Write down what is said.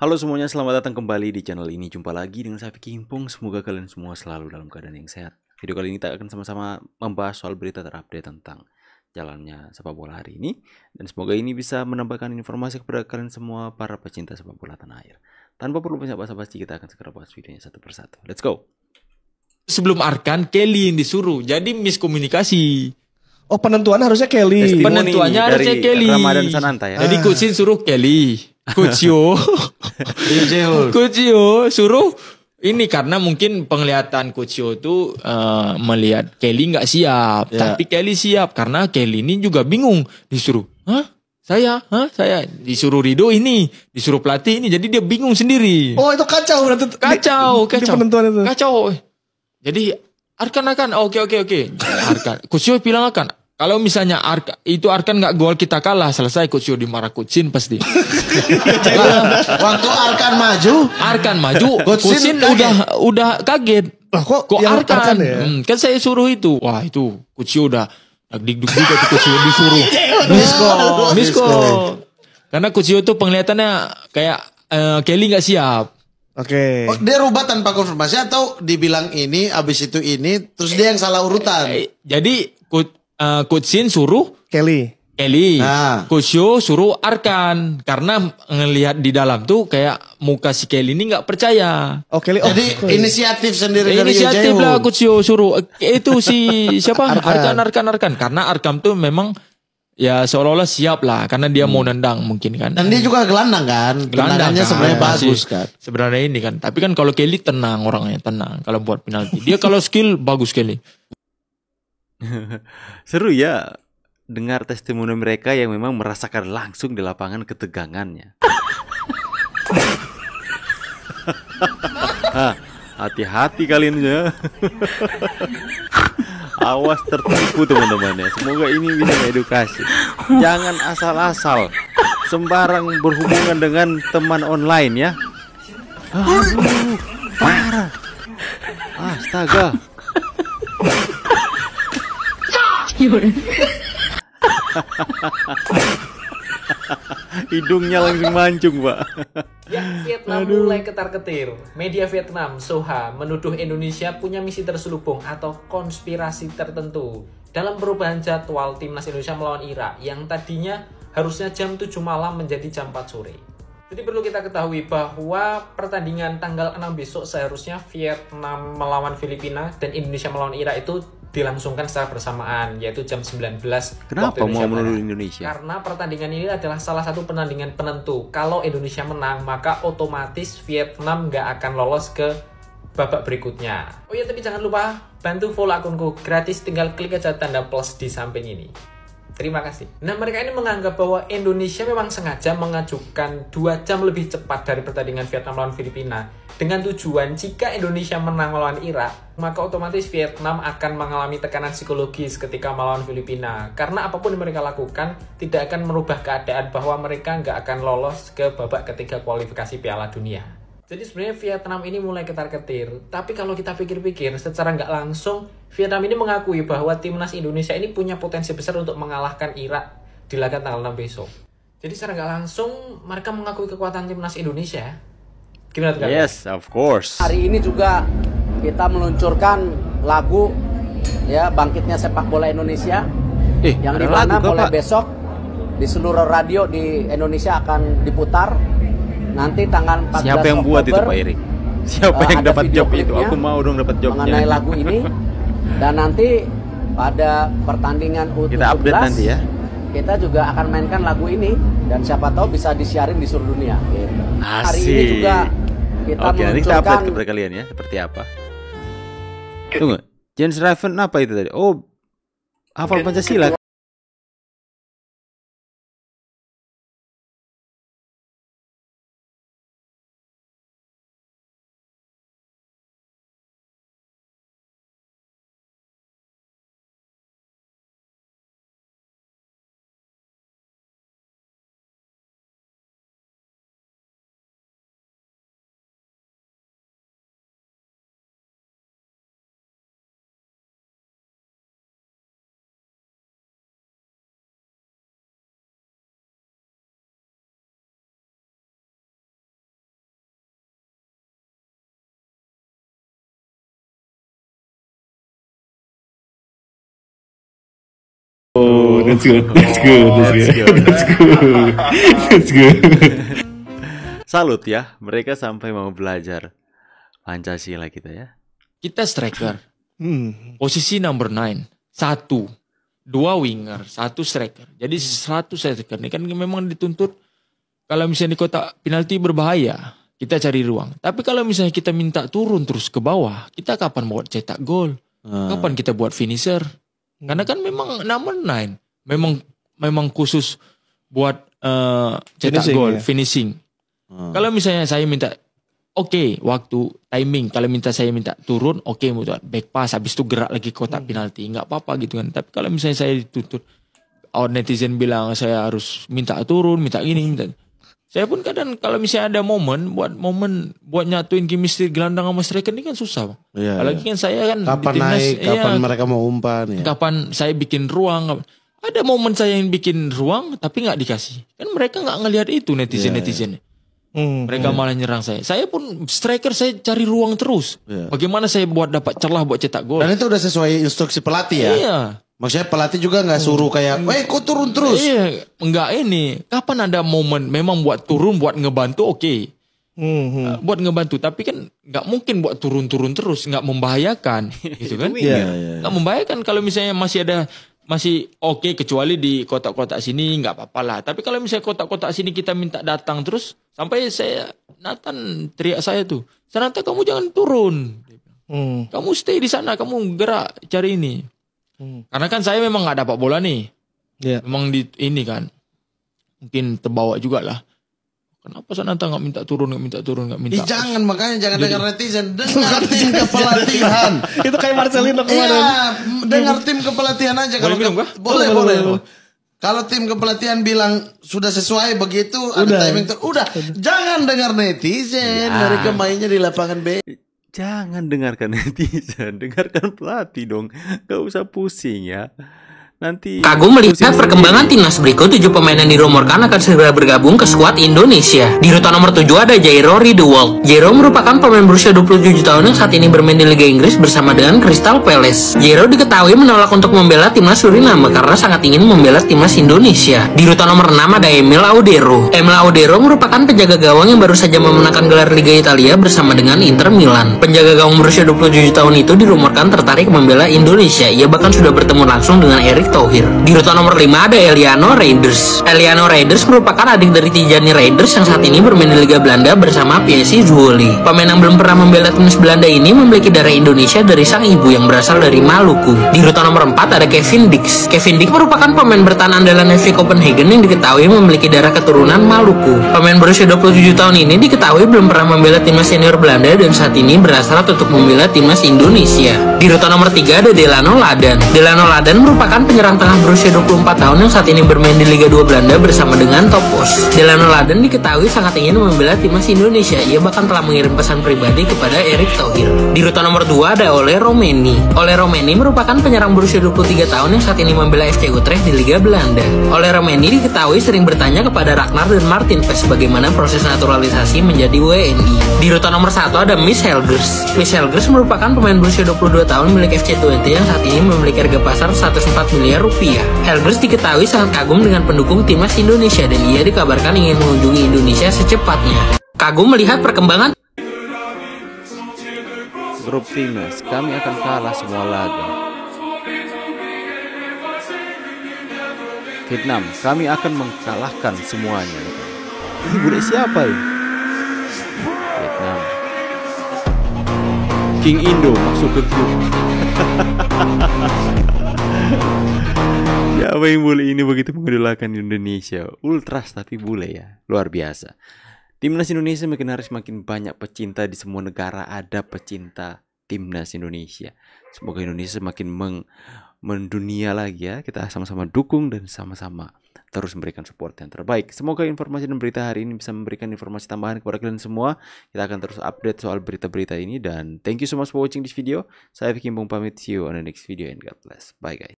Halo semuanya, selamat datang kembali di channel ini. Jumpa lagi dengan saya Vicky Himpung. Semoga kalian semua selalu dalam keadaan yang sehat. Video kali ini kita akan sama-sama membahas soal berita terupdate tentang jalannya sepak bola hari ini. Dan semoga ini bisa menambahkan informasi kepada kalian semua para pecinta sepak bola tanah air. Tanpa perlu banyak basa-basi, kita akan segera bahas videonya satu persatu. Let's go! Sebelum Arkan, Kelly yang disuruh. Jadi miskomunikasi. Oh, penentuan harusnya Kelly. Testimoni Penentuannya harusnya dari Kelly. Ramadan Sananta ya. Jadi Coach Shin suruh Kelly. Coach Yo. Coach Yo suruh ini karena mungkin penglihatan Coach Yo tuh melihat Kelly nggak siap. Ya. Tapi Kelly siap karena Kelly ini juga bingung. Disuruh, saya disuruh Rido ini, disuruh pelatih ini. Jadi dia bingung sendiri. Oh, itu kacau berarti. Kacau. Di penentuan itu. Kacau. Jadi Arkan. Oke. Arkan. Coach Yo bilang Arkan. Kalau misalnya Arkan nggak gol kita kalah, selesai Coach Yo dimarah Coach Shin pasti. Waktu Arkan maju, Coach Shin udah kaget. Lah, kok Kok yang Arkan? ya? Kan saya suruh itu. Wah, itu Coach Yo udah dagdikduk juga tuh Coach Yo disuruh. Misko. Karena Coach Yo tuh penglihatannya kayak Kelly nggak siap. Oke. oh, dia rubah tanpa konfirmasi atau dibilang ini, abis itu ini, terus dia yang salah urutan. Jadi Coach Shin suruh Kelly. Kelly, Nah. Coach Yo suruh Arkan karena ngelihat di dalam tuh kayak muka si Kelly ini nggak percaya. Oh, Kelly. Oh, Jadi inisiatif sendiri dari Inisiatif Yu lah Jae-hoon. Coach Yo suruh itu si siapa Arkan. Arkan karena Arkan tuh memang ya seolah-olah siap lah karena dia mau nendang mungkin kan. Dan dia juga gelandang kan, tendangannya kan, sebenarnya masih bagus kan. Sebenarnya ini kan, tapi kan kalau Kelly tenang orangnya tenang kalau buat penalti. Dia kalau skill bagus Kelly. Seru ya dengar testimoni mereka yang memang merasakan langsung di lapangan ketegangannya. Hati-hati kalian ya. Awas tertipu teman-teman ya. Semoga ini bisa mengedukasi. Jangan asal-asal sembarang berhubungan dengan teman online ya. Aduh, parah. Astaga. Hidungnya langsung mancung, Pak. Ya, Vietnam mulai ketar-ketir. Media Vietnam, Soha, menuduh Indonesia punya misi terselubung atau konspirasi tertentu dalam perubahan jadwal timnas Indonesia melawan Irak yang tadinya harusnya jam 7 malam menjadi jam 4 sore. Jadi perlu kita ketahui bahwa pertandingan tanggal 6 besok seharusnya Vietnam melawan Filipina dan Indonesia melawan Irak itu dilangsungkan secara bersamaan, yaitu jam 19 Kenapa waktu mau Indonesia menuduh Barat. Indonesia? Karena pertandingan ini adalah salah satu pertandingan penentu. Kalau Indonesia menang, maka otomatis Vietnam nggak akan lolos ke babak berikutnya. Oh iya, tapi jangan lupa bantu follow akunku gratis, tinggal klik aja tanda plus di samping ini. Terima kasih. Nah, mereka ini menganggap bahwa Indonesia memang sengaja mengajukan 2 jam lebih cepat dari pertandingan Vietnam melawan Filipina dengan tujuan jika Indonesia menang melawan Irak, maka otomatis Vietnam akan mengalami tekanan psikologis ketika melawan Filipina. Karena apapun yang mereka lakukan tidak akan merubah keadaan bahwa mereka nggak akan lolos ke babak ketiga kualifikasi Piala Dunia. Jadi sebenarnya Vietnam ini mulai ketar-ketir. Tapi kalau kita pikir-pikir secara nggak langsung, Vietnam ini mengakui bahwa timnas Indonesia ini punya potensi besar untuk mengalahkan Irak di laga tanggal 6 besok. Jadi secara nggak langsung mereka mengakui kekuatan timnas Indonesia. Gimana tuh? Yes, of course. Hari ini juga kita meluncurkan lagu ya Bangkitnya Sepak Bola Indonesia yang ada dimana lagu, mulai Bapak. besok di seluruh radio di Indonesia akan diputar. Nanti tanggal 14 Siapa yang buat itu, Oktober, Pak Erik? Siapa yang ada dapat video job itu? klipnya Aku mau dong dapat jobnya. mengenai lagu ini. Dan nanti pada pertandingan U17 Kita update nanti ya. kita juga akan mainkan lagu ini dan siapa tahu bisa disiarin di seluruh dunia. Gitu. Hari ini Asik. juga kita Oke, nanti kita meluncurkan update kepada kalian ya, seperti apa. Tunggu, James Raven apa itu tadi? Oh, hafal Pancasila. Let's go. Let's go. Let's go. Salut ya, mereka sampai mau belajar Pancasila kita ya. Kita striker. Posisi number 9. 1. 2 winger, 1 striker. Jadi 100 striker. Ini kan memang dituntut kalau misalnya di kotak penalti berbahaya, kita cari ruang. Tapi kalau misalnya kita minta turun terus ke bawah, kita kapan buat cetak gol? Kapan kita buat finisher? Karena kan memang number 9 memang khusus buat cetak Finishing, gol, ya? finishing. Kalau misalnya saya minta waktu timing, kalau saya minta turun, buat back pass, habis itu gerak lagi kotak penalti, nggak apa-apa gitu kan. Tapi kalau misalnya saya dituntut, netizen bilang saya harus minta turun, minta ini, minta. Saya pun kadang kalau misalnya ada momen buat nyatuin chemistry gelandang sama striker ini kan susah. Iya, Apalagi kan saya kan kapan di timnas, naik, kapan mereka mau umpan ya. kapan saya bikin ruang. Ada momen saya yang bikin ruang tapi nggak dikasih. Kan mereka nggak ngelihat itu netizen. Mereka malah nyerang saya. Saya pun striker, saya cari ruang terus. Bagaimana saya buat dapat celah buat cetak gol. Dan itu udah sesuai instruksi pelatih ya. Iya. Maksudnya pelatih juga nggak suruh kayak, kok turun terus. Iya, enggak ini. Kapan ada momen memang buat turun, buat ngebantu buat ngebantu. Tapi kan nggak mungkin buat turun-turun terus, nggak membahayakan, gitu kan? Nggak membahayakan kalau misalnya masih oke, kecuali di kotak-kotak sini nggak apa-apa lah. Tapi kalau misalnya kotak-kotak sini kita minta datang terus, sampai Nathan teriak saya tuh, Sananta kamu jangan turun, kamu stay di sana, kamu gerak cari ini. Karena kan saya memang nggak dapat bola nih, memang di ini kan, mungkin terbawa juga lah. Kenapa Sananta nggak minta turun? Jangan, makanya jangan dengar netizen, dengar tim kepelatihan. Itu kayak Marcelino kemarin. Iya, dengar tim kepelatihan aja. Kalau boleh. Kalau tim kepelatihan bilang sudah sesuai begitu, ada timing udah. Jangan dengar netizen, mereka mainnya di lapangan B. Jangan dengarkan netizen, dengarkan pelatih dong. Gak usah pusing ya. Nanti Kagum melihat perkembangan timnas berikut. 7 pemain yang dirumorkan akan segera bergabung ke skuad Indonesia. Di urutan nomor 7 ada Jairo Riedewald. Jairo merupakan pemain berusia 27 tahun yang saat ini bermain di Liga Inggris bersama dengan Crystal Palace. Jairo diketahui menolak untuk membela timnas Suriname karena sangat ingin membela timnas Indonesia. Di urutan nomor 6 ada Emil Audero. Emil Audero merupakan penjaga gawang yang baru saja memenangkan gelar Liga Italia bersama dengan Inter Milan. Penjaga gawang berusia 27 tahun itu dirumorkan tertarik membela Indonesia. Ia bahkan sudah bertemu langsung dengan Erick Thohir. Di urutan nomor 5 ada Eliano Reinders. Eliano Reinders merupakan adik dari Tijani Reinders yang saat ini bermain di Liga Belanda bersama PSV Zwolle. Pemain yang belum pernah membela timnas Belanda ini memiliki darah Indonesia dari sang ibu yang berasal dari Maluku. Di urutan nomor 4 ada Kevin Dix. Kevin Dix merupakan pemain bertahan andalan FC Copenhagen yang diketahui memiliki darah keturunan Maluku. Pemain berusia 27 tahun ini diketahui belum pernah membela timnas senior Belanda dan saat ini berhasrat untuk membela timnas Indonesia. Di urutan nomor 3 ada Delano Ladan. Delano Ladan merupakan penyerang tengah berusia 24 tahun yang saat ini bermain di Liga 2 Belanda bersama dengan Topos. Delano Ladan diketahui sangat ingin membela timnas Indonesia. Ia bahkan telah mengirim pesan pribadi kepada Erick Thohir. Di urutan nomor 2 ada Ole Romeni. Ole Romeni merupakan penyerang berusia 23 tahun yang saat ini membela FC Utrecht di Liga Belanda. Ole Romeni diketahui sering bertanya kepada Ragnar dan Martin Pes bagaimana proses naturalisasi menjadi WNI. Di urutan nomor 1 ada Miss Helgers. Miss Helgers merupakan pemain berusia 22 tahun milik FC Twente yang saat ini memiliki harga pasar 104 miliar rupiah. Helgers diketahui sangat kagum dengan pendukung timnas Indonesia dan ia dikabarkan ingin mengunjungi Indonesia secepatnya. Kagum melihat perkembangan grup timnas, kami akan kalah semua laga. Vietnam, kami akan mengalahkan semuanya. Ini budak siapa ini? Vietnam. King Indo masuk ke grup. Siapa yang bule ini begitu mengidolakan Indonesia? Ultras tapi bule ya, luar biasa. Timnas Indonesia makin banyak pecinta di semua negara, ada pecinta timnas Indonesia. Semoga Indonesia semakin mendunia lagi ya. Kita sama-sama dukung dan sama-sama terus memberikan support yang terbaik. Semoga informasi dan berita hari ini bisa memberikan informasi tambahan kepada kalian semua. Kita akan terus update soal berita-berita ini dan thank you so much for watching this video. Saya Vicky Bung pamit, see you on the next video and God bless. Bye guys.